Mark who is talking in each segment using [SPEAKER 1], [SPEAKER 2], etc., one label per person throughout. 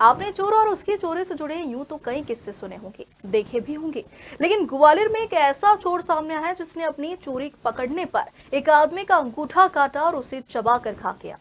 [SPEAKER 1] आपने चोर और उसके चोरी से जुड़े यूं तो कई किस्से सुने होंगे, देखे भी होंगे, लेकिन ग्वालियर में एक ऐसा चोर सामने आया है जिसने अपनी चोरी पकड़ने पर एक आदमी का अंगूठा काटा और उसे चबा कर खा गया।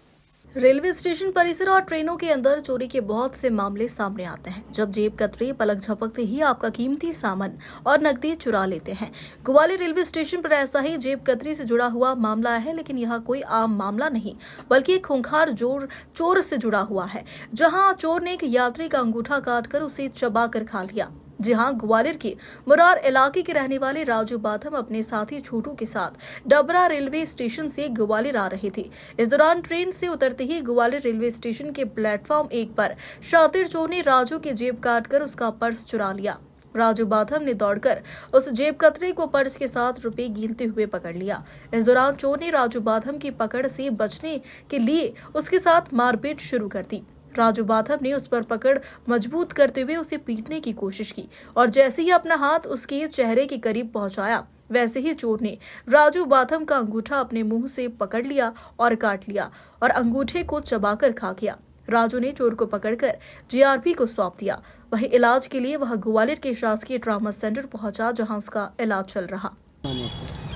[SPEAKER 1] रेलवे स्टेशन परिसर और ट्रेनों के अंदर चोरी के बहुत से मामले सामने आते हैं, जब जेब कतरे पलक झपकते ही आपका कीमती सामान और नकदी चुरा लेते हैं। ग्वालियर रेलवे स्टेशन पर ऐसा ही जेब कतरी से जुड़ा हुआ मामला है, लेकिन यह कोई आम मामला नहीं बल्कि एक खूंखार चोर से जुड़ा हुआ है, जहां चोर ने एक यात्री का अंगूठा काटकर उसे चबा कर खा लिया। जी हां, ग्वालियर के मुरार इलाके के रहने वाले राजू बाथम अपने साथी छोटू के साथ डबरा रेलवे स्टेशन से ग्वालियर आ रहे थे। इस दौरान ट्रेन से उतरते ही ग्वालियर रेलवे स्टेशन के प्लेटफॉर्म 1 पर शातिर चोर ने राजू की जेब काटकर उसका पर्स चुरा लिया। राजू बाथम ने दौड़कर उस जेब कतरे को पर्स के साथ रुपए गिनते हुए पकड़ लिया। इस दौरान चोर ने राजू बाथम की पकड़ से बचने के लिए उसके साथ मारपीट शुरू कर दी। राजू बाथम ने उस पर पकड़ मजबूत करते हुए उसे पीटने की कोशिश की और जैसे ही अपना हाथ उसके चेहरे के करीब पहुंचाया, वैसे ही चोर ने राजू बाथम का अंगूठा अपने मुंह से पकड़ लिया और काट लिया और अंगूठे को चबाकर खा गया। राजू ने चोर को पकड़कर जीआरपी को सौंप दिया। वहीं इलाज के लिए वह ग्वालियर के शासकीय ट्रॉमा सेंटर पहुंचा, जहां उसका इलाज चल रहा।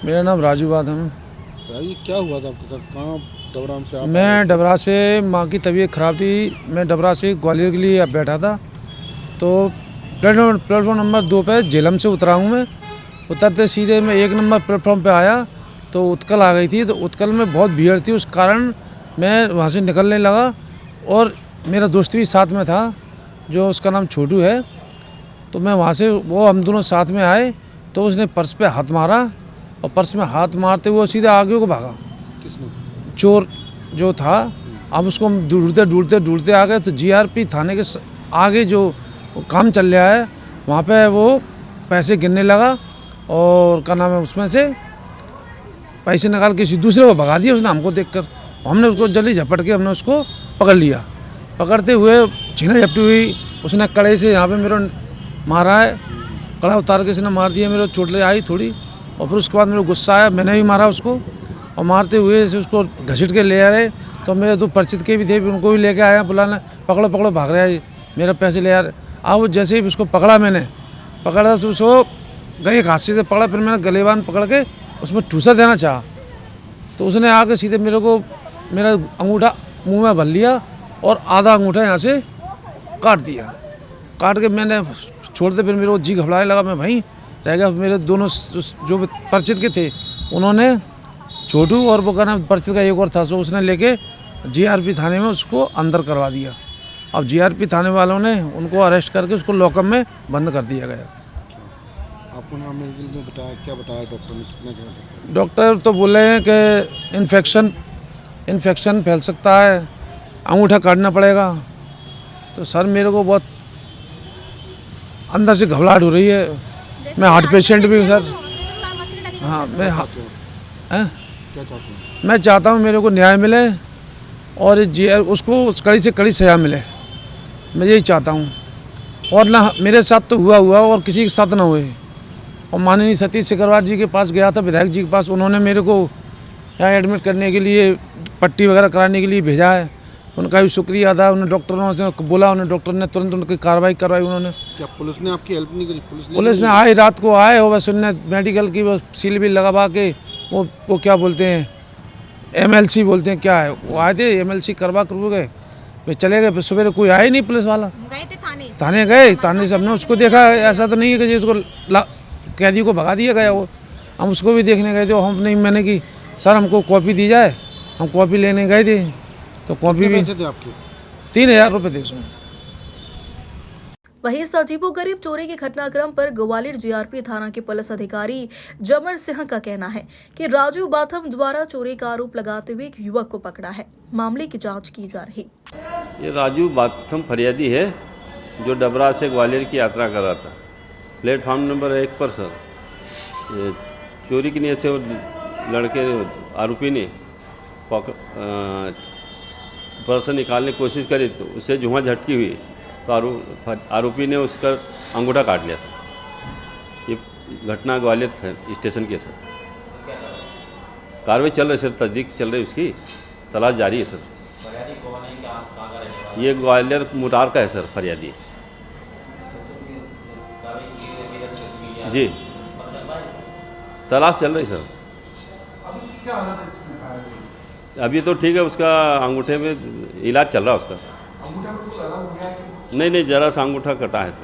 [SPEAKER 2] मेरा नाम राजू बाथम है।
[SPEAKER 3] क्या हुआ था आपके साथ? कहाँ डबरा से आप?
[SPEAKER 2] मैं डबरा से, माँ की तबीयत ख़राब थी, मैं डबरा से ग्वालियर के लिए बैठा था, तो प्लेटफॉर्म नंबर 2 पे झेलम से उतरा हूँ। मैं उतरते सीधे मैं 1 नंबर प्लेटफॉर्म पे आया तो उत्कल आ गई थी, तो उत्कल में बहुत भीड़ थी, उस कारण मैं वहाँ से निकलने लगा और मेरा दोस्त भी साथ में था, जो उसका नाम छोटू है। तो मैं वहाँ से, वो हम दोनों साथ में आए तो उसने पर्स पे हाथ मारा और पर्स में हाथ मारते हुए सीधे आगे को भागा।
[SPEAKER 3] किसने?
[SPEAKER 2] चोर जो था। अब उसको हम ढूंढते आ गए तो जीआरपी थाने के आगे जो काम चल रहा है वहाँ पे वो पैसे गिनने लगा और क्या नाम है, उसमें से पैसे निकाल के किसी दूसरे को भगा दिया उसने हमको देखकर। हमने उसको जल्दी झपट के हमने उसको पकड़ लिया। पकड़ते हुए छीना झपटी हुई, उसने कड़े से यहाँ पे मेरे मारा है, कड़ा उतार के इसने मार दिया, मेरे चोट आई थोड़ी। और फिर उसके बाद मेरे गुस्सा आया, मैंने भी मारा उसको और मारते हुए से उसको घसीट के ले आ रहे। तो मेरे 2 परिचित के भी थे, उनको भी लेके आया बुलाना, पकड़ो पकड़ो भाग रहा है, मेरा पैसे ले आ रहे। अब जैसे ही उसको पकड़ा, मैंने पकड़ा तो उसको गए हाथ से पकड़ा, फिर मैंने गलेबान पकड़ के उसमें ठूसा देना चाहा तो उसने आके सीधे मेरे को मेरा अंगूठा मुँह में भर लिया और आधा अंगूठा यहाँ से काट दिया। काट के मैंने छोड़ते, फिर मेरे को जी घबराने लगा, मैं वहीं रह गया। मेरे दोनों जो परिचित के थे उन्होंने, छोटू और वो कहना परिचित का एक और था, सो उसने लेके जीआरपी थाने में उसको अंदर करवा दिया। अब जीआरपी थाने वालों ने उनको अरेस्ट करके उसको लॉकअप में बंद कर दिया गया।
[SPEAKER 3] आपको नाम में बताया, क्या बताया डॉक्टर ने? कितना?
[SPEAKER 2] डॉक्टर तो बोले हैं कि इन्फेक्शन फैल सकता है, अंगूठा काटना पड़ेगा। तो सर मेरे को बहुत अंदर से घबराहट हो रही है, मैं हार्ट पेशेंट भी हूँ सर। हाँ, मैं
[SPEAKER 3] क्या चाहते हैं?
[SPEAKER 2] मैं चाहता हूँ मेरे को न्याय मिले और उसको कड़ी से कड़ी सजा मिले, मैं यही चाहता हूँ। और ना मेरे साथ तो हुआ और किसी के साथ ना हुए। और माननीय सतीश सिकरवार जी के पास गया था, विधायक जी के पास, उन्होंने मेरे को यहाँ एडमिट करने के लिए, पट्टी वगैरह कराने के लिए भेजा है, उनका भी शुक्रिया अदा। उन्हें डॉक्टरों से बोला, उन्हें डॉक्टर ने तुरंत उनकी कार्रवाई करवाई। उन्होंने,
[SPEAKER 3] क्या पुलिस ने आपकी हेल्प नहीं करी?
[SPEAKER 2] पुलिस ने आई, रात को आए और बस उनने मेडिकल की वो सील भी लगवा के, वो क्या बोलते हैं, MLC बोलते हैं, क्या है वो, आए थे MLC करवा गए, वे चले गए। फिर सवेरे कोई आया ही नहीं, पुलिस वाला।
[SPEAKER 4] गए थे
[SPEAKER 2] थाने गए, थाने से हमने उसको देखा, ऐसा तो नहीं है कि उसको कैदी को भगा दिया गया। वो हम उसको भी देखने गए थे, हम नहीं, मैंने कि सर हमको कॉपी दी जाए, हम कॉपी लेने गए थे तो कॉपी भी
[SPEAKER 3] थे आपके?
[SPEAKER 2] 3000 रुपये थे उसमें।
[SPEAKER 1] वहीं इस अजीबोगरीब चोरी के घटनाक्रम पर ग्वालियर जीआरपी थाना के पुलिस अधिकारी जमर सिंह का कहना है कि राजू बाथम द्वारा चोरी का आरोप लगाते हुए एक युवक को पकड़ा है। मामले की जांच की जा रही।
[SPEAKER 5] ये राजू बाथम फरियादी है जो डबरा से ग्वालियर की यात्रा कर रहा था। प्लेटफार्म नंबर 1 पर सर चोरी की नीयत से वो लड़के आरोपी ने पर्स निकालने की कोशिश करी तो उससे जुआ झटकी हुई तो आरोपी ने उसका अंगूठा काट लिया सर। ये घटना ग्वालियर स्टेशन की है सर। कार्रवाई चल रही है सर, तस्दीक चल रही है, उसकी तलाश जारी है सर। ये ग्वालियर मुटार का है सर फरियादी। जी तलाश चल रही सर। अभी तो ठीक है, उसका अंगूठे में इलाज चल रहा है उसका। नहीं ज़रा सा अंगूठा कटा है तो।